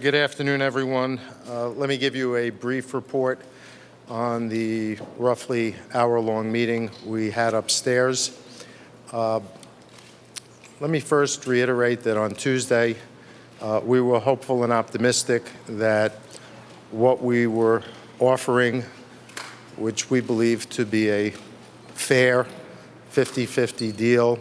Good afternoon, everyone. Let me give you a brief report on the roughly hour-long meeting we had upstairs. Let me first reiterate that on Tuesday, we were hopeful and optimistic that what we were offering, which we believe to be a fair 50-50 deal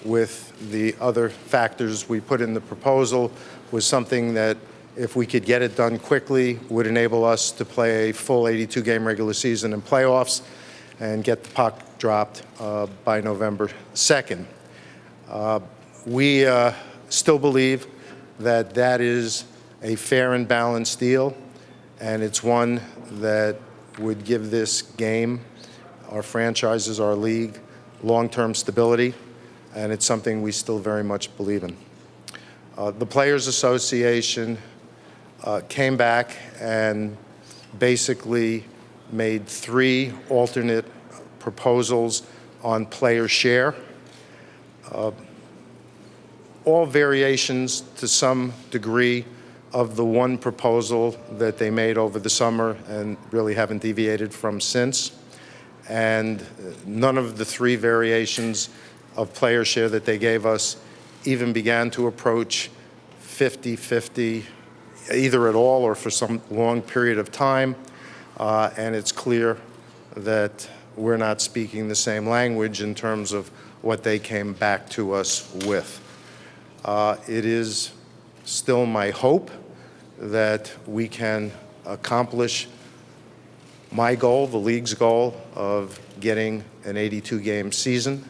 with the other factors we put in the proposal, was something that, if we could get it done quickly, would enable us to play a full 82-game regular season and playoffs and get the puck dropped by November 2nd. We still believe that that is a fair and balanced deal, and it's one that would give this game, our franchises, our league, long-term stability, and it's something we still very much believe in. The Players Association came back and basically made 3 alternate proposals on player share, all variations to some degree of the one proposal that they made over the summer and really haven't deviated from since. And none of the 3 variations of player share that they gave us even began to approach 50-50, either at all or for some long period of time, and it's clear that we're not speaking the same language in terms of what they came back to us with. It is still my hope that we can accomplish my goal, the league's goal, of getting an 82-game season,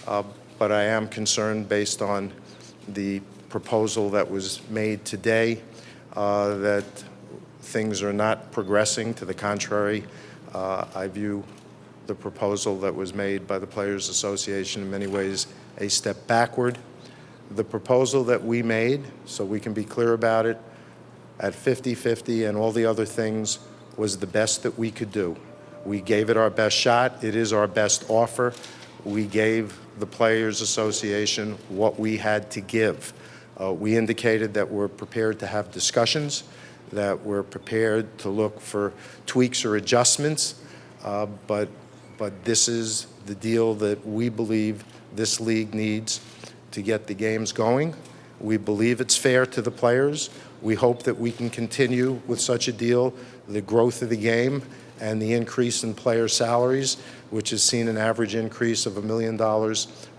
but I am concerned, based on the proposal that was made today, that things are not progressing. To the contrary, I view the proposal that was made by the Players Association in many ways a step backward. The proposal that we made, so we can be clear about it, at 50-50 and all the other things, was the best that we could do. We gave it our best shot. It is our best offer. We gave the Players Association what we had to give. We indicated that we're prepared to have discussions, that we're prepared to look for tweaks or adjustments, but this is the deal that we believe this league needs to get the games going. We believe it's fair to the players. We hope that we can continue with such a deal the growth of the game and the increase in player salaries, which has seen an average increase of $1 million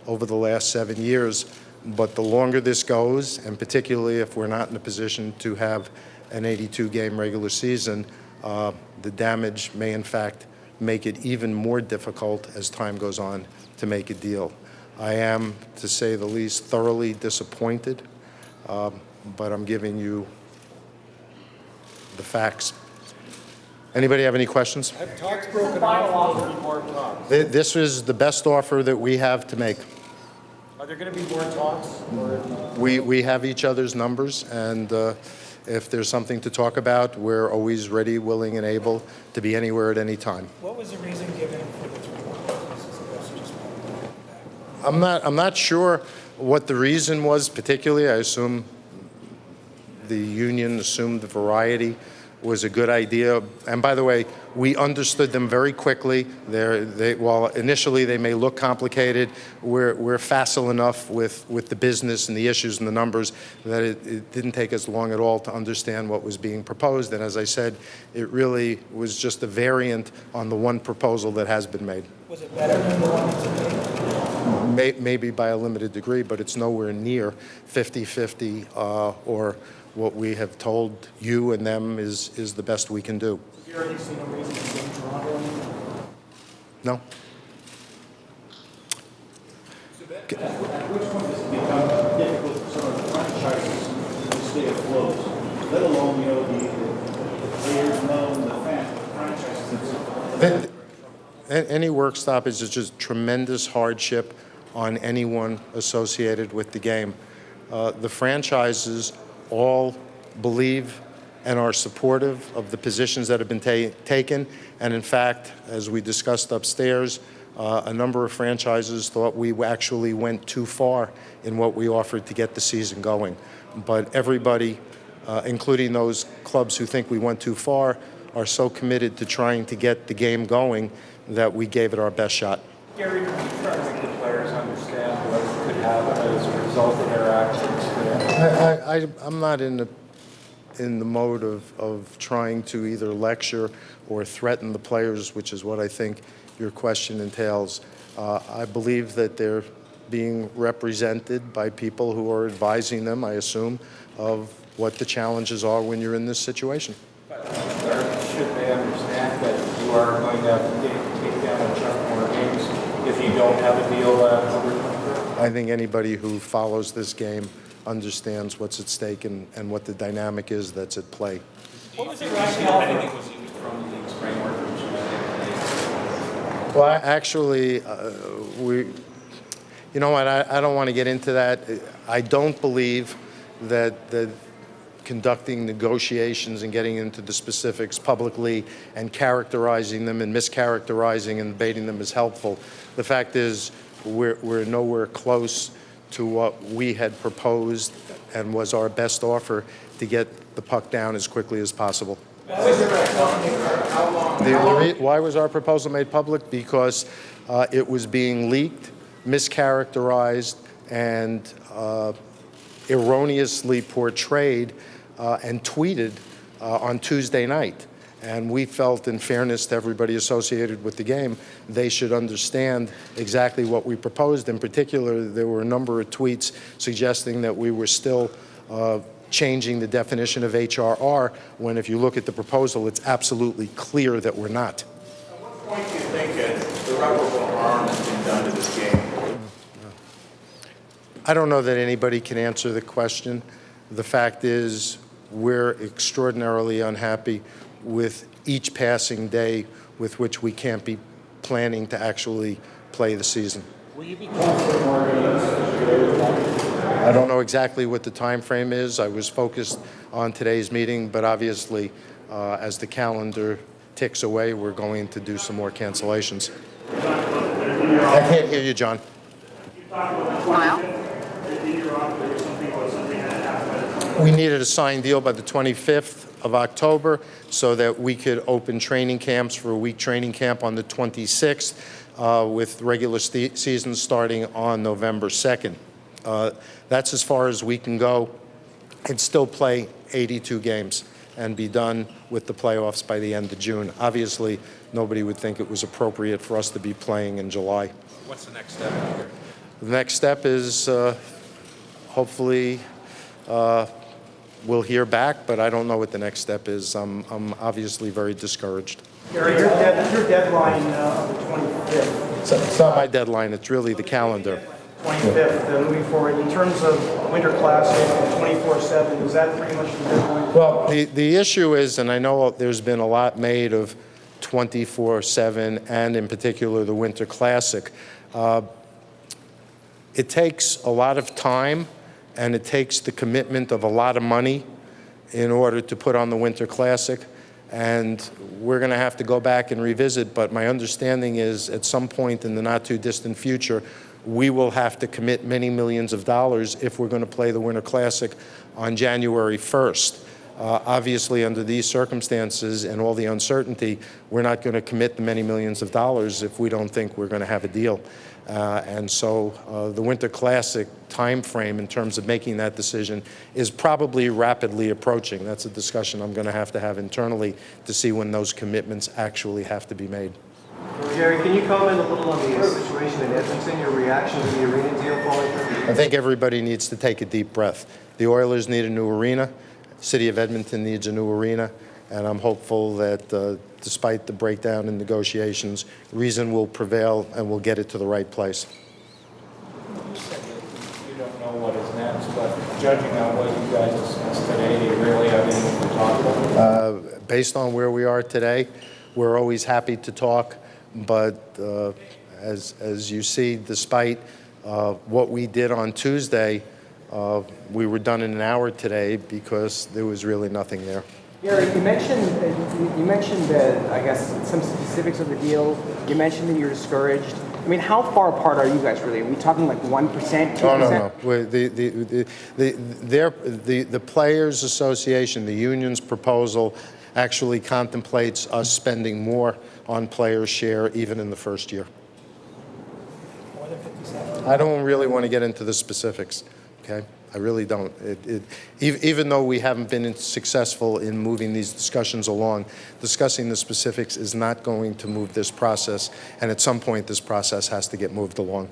over the last 7 years. But the longer this goes, and particularly if we're not in a position to have an 82-game regular season, the damage may in fact make it even more difficult as time goes on to make a deal. I am, to say the least, thoroughly disappointed, but I'm giving you the facts. Anybody have any questions? Have talks broken off or will there be more talks? This is the best offer that we have to make. Are there going to be more talks? We have each other's numbers, and if there's something to talk about, we're always ready, willing, and able to be anywhere at any time. What was the reason given for the 3 proposals as opposed to just one? I'm not sure what the reason was particularly. I assume the union assumed the variety was a good idea. And by the way, we understood them very quickly. While initially they may look complicated, we're facile enough with the business and the issues and the numbers that it didn't take us long at all to understand what was being proposed. And as I said, it really was just a variant on the one proposal that has been made. Was it better than the one that's made? Maybe by a limited degree, but it's nowhere near 50-50 or what we have told you and them is the best we can do. You already seen a reason to go to Toronto? No. At which point does it become difficult for some of the franchises to stay afloat, let alone, the players know, the franchises? Any work stoppage is just tremendous hardship on anyone associated with the game. The franchises all believe and are supportive of the positions that have been taken. And in fact, as we discussed upstairs, a number of franchises thought we actually went too far in what we offered to get the season going. But everybody including those clubs who think we went too far, are so committed to trying to get the game going that we gave it our best shot. Gary, are you trying to make the players understand what could happen as a result of their actions today? I'm not in the mode of trying to either lecture or threaten the players, which is what I think your question entails. I believe that they're being represented by people who are advising them, I assume, of what the challenges are when you're in this situation. But should they understand that you are going to have to take down a chunk more games if you don't have a deal over 23rd? I think anybody who follows this game understands what's at stake and what the dynamic is that's at play. What was the rationale? Anything was used from the league's framework from Tuesday? Well, actually, you know what, I don't want to get into that. I don't believe that conducting negotiations and getting into the specifics publicly and characterizing them and mischaracterizing and debating them is helpful. The fact is, we're nowhere close to what we had proposed and was our best offer to get the puck down as quickly as possible. Why was our proposal made public? Because it was being leaked, mischaracterized, and erroneously portrayed and tweeted on Tuesday night. And we felt, in fairness to everybody associated with the game, they should understand exactly what we proposed. In particular, there were a number of tweets suggesting that we were still changing the definition of HRR, when if you look at the proposal, it's absolutely clear that we're not. At what point do you think irreparable harm has been done to this game? I don't know that anybody can answer the question. The fact is, we're extraordinarily unhappy with each passing day with which we can't be planning to actually play the season. Will you be confident more games? I don't know exactly what the time frame is. I was focused on today's meeting, but obviously, as the calendar ticks away, we're going to do some more cancellations. I can't hear you, John. We needed a signed deal by the 25th of October so that we could open training camps for a week training camp on the 26th with regular season starting on November 2nd. That's as far as we can go and still play 82 games and be done with the playoffs by the end of June. Obviously, nobody would think it was appropriate for us to be playing in July. What's the next step here? The next step is hopefully we'll hear back, but I don't know what the next step is. I'm obviously very discouraged. Gary, your deadline of the 25th. It's not my deadline, it's really the calendar. 25th, moving forward, in terms of Winter Classic and 24/7, is that pretty much the deadline? Well, the issue is, and I know there's been a lot made of 24/7 and in particular the Winter Classic. It takes a lot of time and it takes the commitment of a lot of money in order to put on the Winter Classic. And we're going to have to go back and revisit, but my understanding is at some point in the not too distant future, we will have to commit many millions of dollars if we're going to play the Winter Classic on January 1st. Obviously, under these circumstances and all the uncertainty, we're not going to commit the many millions of dollars if we don't think we're going to have a deal. And so the Winter Classic time frame in terms of making that decision is probably rapidly approaching. That's a discussion I'm going to have internally to see when those commitments actually have to be made. Jerry, can you comment a little on the situation in Edmonton, your reaction to the arena deal falling through? I think everybody needs to take a deep breath. The Oilers need a new arena. City of Edmonton needs a new arena. And I'm hopeful that despite the breakdown in negotiations, reason will prevail and we'll get it to the right place. You don't know what is next, but judging on what you guys discussed today, do you really have anything to talk about? Based on where we are today, we're always happy to talk. But as you see, despite what we did on Tuesday, we were done in an hour today because there was really nothing there. Gary, you mentioned I guess some specifics of the deal. You mentioned that you're discouraged. I I mean, how far apart are you guys really? Are we talking like 1%, 2%? Oh, no. The Players Association, the union's proposal actually contemplates us spending more on players' share even in the first year. I don't really want to get into the specifics, okay? I really don't. Even though we haven't been successful in moving these discussions along, discussing the specifics is not going to move this process, and at some point this process has to get moved along.